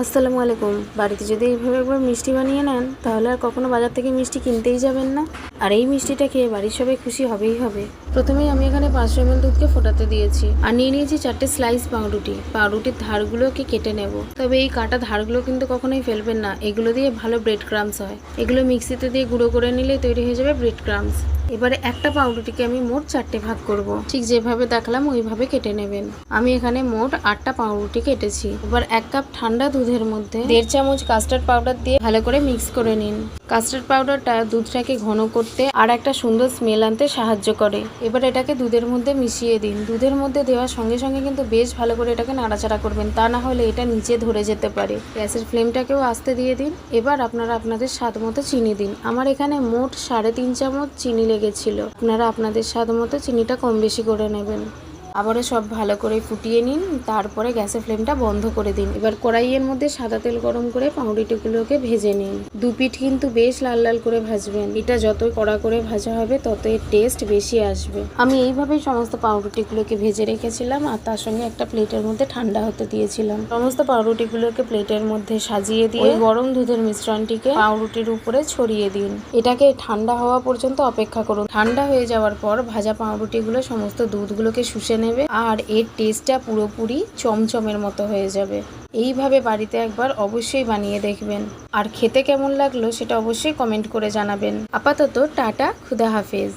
আসসালামু আলাইকুম। বাড়িতে যদি এইভাবে একবার মিষ্টি বানিয়ে নেন তাহলে আর কখনো বাজার থেকে মিষ্টি কিনতেই যাবেন না। আর এই মিষ্টিটা খেয়ে বাড়ির সবাই খুশি হবেই হবে। প্রথমেই আমি এখানে 500 ml দুধকে ফোটাতে দিয়েছি আর নিয়ে নিয়েছি 4টে স্লাইস পাউরুটি। পাউরুটির ধারগুলোকে কেটে নেব, তবে এই কাটা ধারগুলো কিন্তু কখনোই ফেলবেন না, এগুলো দিয়ে ভালো ব্রেড ক্রামস হয়। এগুলো মিক্সিতে দিয়ে গুঁড়ো করে নিলেই তৈরি হয়ে যাবে ব্রেড ক্রামস। এবারে একটা পাউরুটিকে আমি মোট 4টে ভাগ করব, ঠিক যেভাবে দেখালাম ওইভাবে কেটে নেবেন। আমি এখানে মোট 8টা পাউরুটি কেটেছি। এবার 1 কাপ ঠান্ডা দুধের মধ্যে 1.5 চামচ কাস্টার্ড পাউডার দিয়ে ভালো করে মিক্স করে নিন। কাস্টার্ড পাউডারটা দুধটাকে ঘন করতে আর একটা সুন্দর স্মেল আনতে সাহায্য করে। এবার এটাকে দুধের মধ্যে মিশিয়ে দিন। দুধের মধ্যে দেওয়ার সঙ্গে সঙ্গে কিন্তু বেশ ভালো করে এটাকে নাড়াচাড়া করবেন, তা না হলে এটা নিচে ধরে যেতে পারে। গ্যাসের ফ্লেমটাকেও আস্তে দিয়ে দিন। এবার আপনারা আপনাদের স্বাদ মতো চিনি দিন। আমার এখানে মোট 3.5 চামচ চিনি লেগেছিল। আপনারা আপনাদের স্বাদ মতো চিনিটা কম বেশি করে নেবেন। আবারও সব ভালো করে ফুটিয়ে নিন, তারপরে গ্যাসের ফ্লেমটা বন্ধ করে দিন। এবার কড়াইয়ের মধ্যে সাদা তেল গরম করে পাউরুটিগুলোকে ভেজে নিন। দুপিঠ কিন্তু বেশ লাল লাল করে ভাজবেন। এটা যত কড়া করে ভাজা হবে তত এর টেস্ট বেশি আসবে। আমি এইভাবেই সমস্ত পাউরুটিগুলোকে ভেজে রেখেছিলাম আর তার সঙ্গে একটা প্লেটের মধ্যে ঠান্ডা হতে দিয়েছিলাম। সমস্ত পাউরুটিগুলোকে প্লেটের মধ্যে সাজিয়ে দিয়ে গরম দুধের মিশ্রণটিকে পাউরুটির উপরে ছড়িয়ে দিন। এটাকে ঠান্ডা হওয়া পর্যন্ত অপেক্ষা করুন। ঠান্ডা হয়ে যাওয়ার পর ভাজা পাউরুটিগুলো সমস্ত দুধগুলোকে শুষে নেবে আর এর টেস্টটা পুরোপুরি চমচমের মতো হয়ে যাবে। এইভাবে বাড়িতে একবার অবশ্যই বানিয়ে দেখবেন, আর খেতে কেমন লাগলো সেটা অবশ্যই কমেন্ট করে জানাবেন। আপাতত টাটা, খুদা হাফেজ।